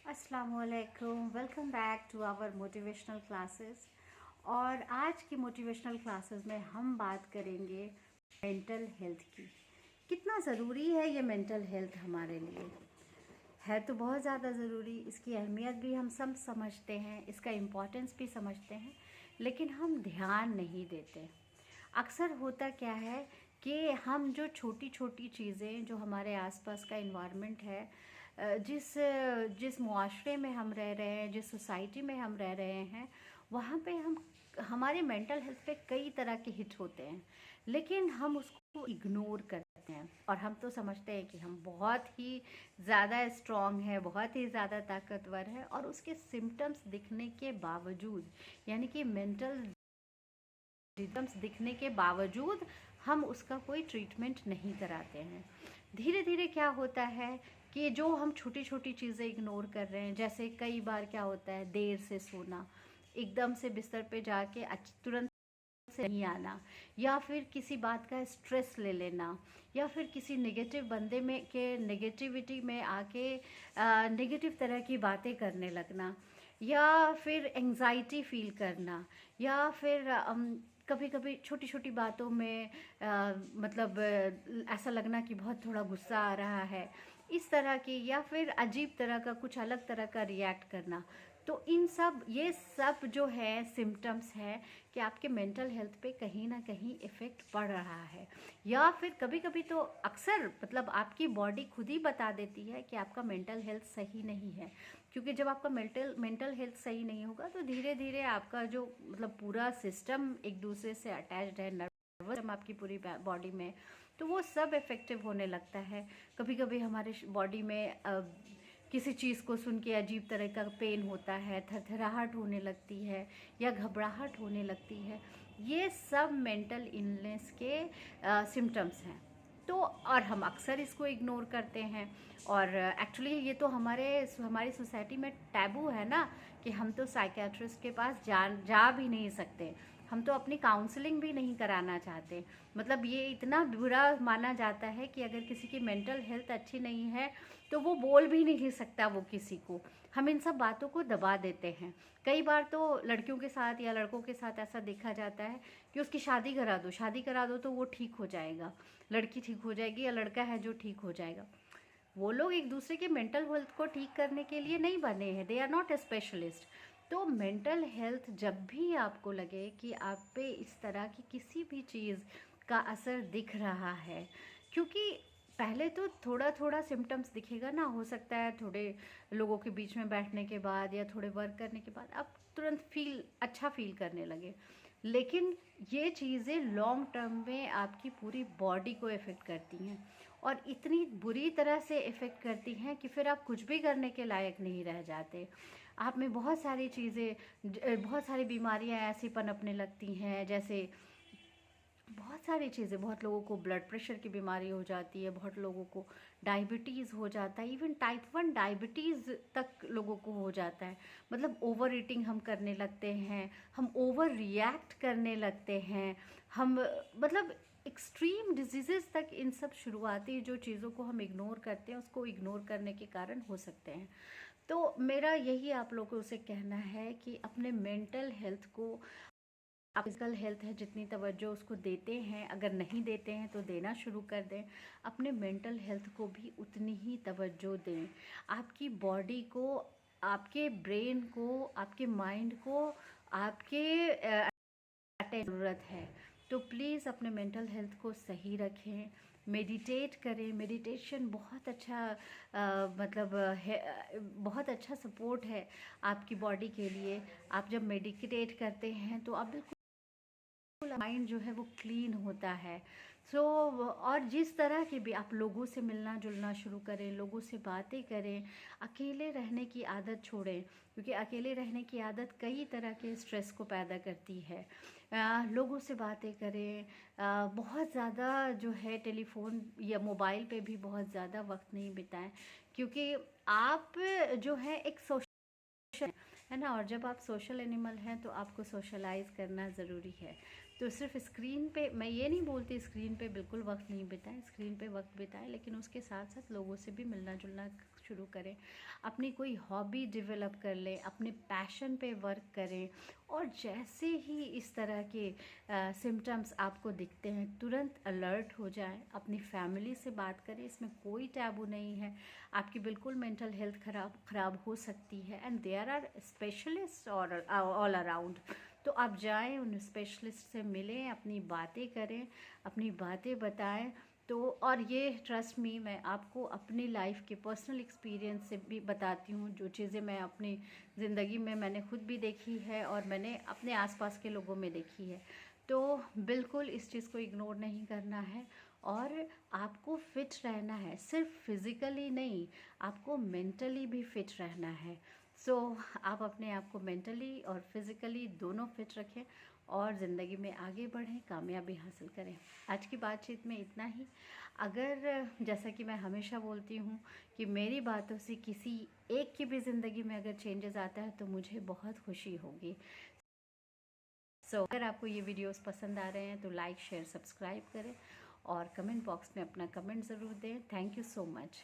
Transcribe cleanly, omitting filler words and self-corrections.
अस्सलामुअलैकुम, welcome back to our motivational classes. और आज की मोटिवेशनल क्लासेस में हम बात करेंगे मेंटल हेल्थ की। कितना ज़रूरी है ये मेंटल हेल्थ हमारे लिए। है तो बहुत ज़्यादा ज़रूरी, इसकी अहमियत भी हम सब समझते हैं, इसका इम्पोर्टेंस भी समझते हैं, लेकिन हम ध्यान नहीं देते। अक्सर होता क्या है कि हम जो छोटी छोटी चीज़ें, जो हमारे आसपास का इन्वायरमेंट है, जिस जिस मुआशरे में हम रह रहे हैं, जिस सोसाइटी में हम रह रहे हैं, वहाँ पे हम हमारे मेंटल हेल्थ पे कई तरह के हिट होते हैं, लेकिन हम उसको इग्नोर करते हैं। और हम तो समझते हैं कि हम बहुत ही ज़्यादा स्ट्रॉन्ग है, बहुत ही ज़्यादा ताकतवर है, और उसके सिम्टम्स दिखने के बावजूद, यानी कि मेंटल सिम्टम्स दिखने के बावजूद हम उसका कोई ट्रीटमेंट नहीं कराते हैं। धीरे धीरे क्या होता है कि जो हम छोटी छोटी चीज़ें इग्नोर कर रहे हैं, जैसे कई बार क्या होता है, देर से सोना, एकदम से बिस्तर पे जाके तुरंत से नहीं आना, या फिर किसी बात का स्ट्रेस ले लेना, या फिर किसी नेगेटिव बंदे में के नेगेटिविटी में आके नेगेटिव तरह की बातें करने लगना, या फिर एंजाइटी फील करना, या फिर कभी कभी छोटी छोटी बातों में मतलब ऐसा लगना कि बहुत थोड़ा गुस्सा आ रहा है, इस तरह की, या फिर अजीब तरह का कुछ अलग तरह का रिएक्ट करना। तो ये सब जो है सिम्टम्स है कि आपके मेंटल हेल्थ पे कहीं ना कहीं इफ़ेक्ट पड़ रहा है। या फिर कभी कभी तो अक्सर मतलब आपकी बॉडी खुद ही बता देती है कि आपका मेंटल हेल्थ सही नहीं है, क्योंकि जब आपका मेंटल हेल्थ सही नहीं होगा तो धीरे धीरे आपका जो मतलब पूरा सिस्टम एक दूसरे से अटैच्ड है, नर्वस सिस्टम आपकी पूरी बॉडी में, तो वो सब इफ़ेक्टिव होने लगता है। कभी कभी हमारे बॉडी में किसी चीज़ को सुन के अजीब तरह का पेन होता है, थरथराहट होने लगती है, या घबराहट होने लगती है। ये सब मेंटल इलनेस के सिम्टम्स हैं। तो और हम अक्सर इसको इग्नोर करते हैं। और एक्चुअली ये तो हमारी सोसाइटी में टैबू है ना, कि हम तो साइकियाट्रिस्ट के पास जा भी नहीं सकते, हम तो अपनी काउंसलिंग भी नहीं कराना चाहते। मतलब ये इतना बुरा माना जाता है कि अगर किसी की मेंटल हेल्थ अच्छी नहीं है तो वो बोल भी नहीं सकता वो किसी को। हम इन सब बातों को दबा देते हैं। कई बार तो लड़कियों के साथ या लड़कों के साथ ऐसा देखा जाता है कि उसकी शादी करा दो तो वो ठीक हो जाएगा, लड़की ठीक हो जाएगी, या लड़का है जो ठीक हो जाएगा। वो लोग एक दूसरे के मेंटल हेल्थ को ठीक करने के लिए नहीं बने हैं, they are not a specialist. तो मेंटल हेल्थ जब भी आपको लगे कि आप पे इस तरह की किसी भी चीज़ का असर दिख रहा है, क्योंकि पहले तो थोड़ा थोड़ा सिम्टम्स दिखेगा ना, हो सकता है थोड़े लोगों के बीच में बैठने के बाद या थोड़े वर्क करने के बाद आप तुरंत अच्छा फील करने लगे, लेकिन ये चीज़ें लॉन्ग टर्म में आपकी पूरी बॉडी को इफ़ेक्ट करती हैं, और इतनी बुरी तरह से इफ़ेक्ट करती हैं कि फिर आप कुछ भी करने के लायक नहीं रह जाते। आप में बहुत सारी चीज़ें, बहुत सारी बीमारियां ऐसी पनपने लगती हैं, जैसे बहुत सारी चीज़ें, बहुत लोगों को ब्लड प्रेशर की बीमारी हो जाती है, बहुत लोगों को डायबिटीज़ हो जाता है, इवन टाइप 1 डायबिटीज़ तक लोगों को हो जाता है। मतलब ओवर ईटिंग हम करने लगते हैं, हम ओवर रिएक्ट करने लगते हैं, हम मतलब एक्सट्रीम डिजीज़ेस तक, इन सब शुरुआती जो चीज़ों को हम इग्नोर करते हैं उसको इग्नोर करने के कारण हो सकते हैं। तो मेरा यही आप लोगों से कहना है कि अपने मेंटल हेल्थ को, आप फिजिकल हेल्थ है जितनी तवज्जो उसको देते हैं, अगर नहीं देते हैं तो देना शुरू कर दें। अपने मेंटल हेल्थ को भी उतनी ही तवज्जो दें। आपकी बॉडी को, आपके ब्रेन को, आपके माइंड को, आपके ज़रूरत है। तो प्लीज़ अपने मेंटल हेल्थ को सही रखें, मेडिटेट करें। मेडिटेशन बहुत अच्छा मतलब है, बहुत अच्छा सपोर्ट है आपकी बॉडी के लिए। आप जब मेडिटेट करते हैं तो आप बिल्कुल माइंड जो है वो क्लीन होता है। सो और जिस तरह के भी आप लोगों से मिलना जुलना शुरू करें, लोगों से बातें करें, अकेले रहने की आदत छोड़ें, क्योंकि अकेले रहने की आदत कई तरह के स्ट्रेस को पैदा करती है। लोगों से बातें करें, बहुत ज़्यादा जो है टेलीफोन या मोबाइल पे भी बहुत ज़्यादा वक्त नहीं बिताएं, क्योंकि आप जो है एक सोशल है ना, और जब आप सोशल एनिमल हैं तो आपको सोशलाइज करना ज़रूरी है। तो सिर्फ स्क्रीन पे, मैं ये नहीं बोलती स्क्रीन पे बिल्कुल वक्त नहीं बिताएं, स्क्रीन पे वक्त बिताएं, लेकिन उसके साथ साथ लोगों से भी मिलना जुलना शुरू करें, अपनी कोई हॉबी डेवलप कर लें, अपने पैशन पे वर्क करें। और जैसे ही इस तरह के सिम्टम्स आपको दिखते हैं तुरंत अलर्ट हो जाएं, अपनी फैमिली से बात करें, इसमें कोई टैबू नहीं है। आपकी बिल्कुल मेंटल हेल्थ ख़राब हो सकती है and there are specialist all around. तो आप जाएं, उन स्पेशलिस्ट से मिलें, अपनी बातें करें, अपनी बातें बताएं। तो और ये ट्रस्ट मी, मैं आपको अपनी लाइफ के पर्सनल एक्सपीरियंस से भी बताती हूँ, जो चीज़ें मैं अपनी ज़िंदगी में मैंने खुद भी देखी है और मैंने अपने आसपास के लोगों में देखी है। तो बिल्कुल इस चीज़ को इग्नोर नहीं करना है और आपको फिट रहना है, सिर्फ फिज़िकली नहीं, आपको मेंटली भी फिट रहना है। सो आप अपने आप को मेंटली और फिज़िकली दोनों फिट रखें और ज़िंदगी में आगे बढ़ें, कामयाबी हासिल करें। आज की बातचीत में इतना ही। अगर जैसा कि मैं हमेशा बोलती हूँ कि मेरी बातों से किसी एक की भी ज़िंदगी में अगर चेंजेस आता है तो मुझे बहुत खुशी होगी। सो अगर आपको ये वीडियोस पसंद आ रहे हैं तो लाइक शेयर सब्सक्राइब करें और कमेंट बॉक्स में अपना कमेंट ज़रूर दें। Thank you so much.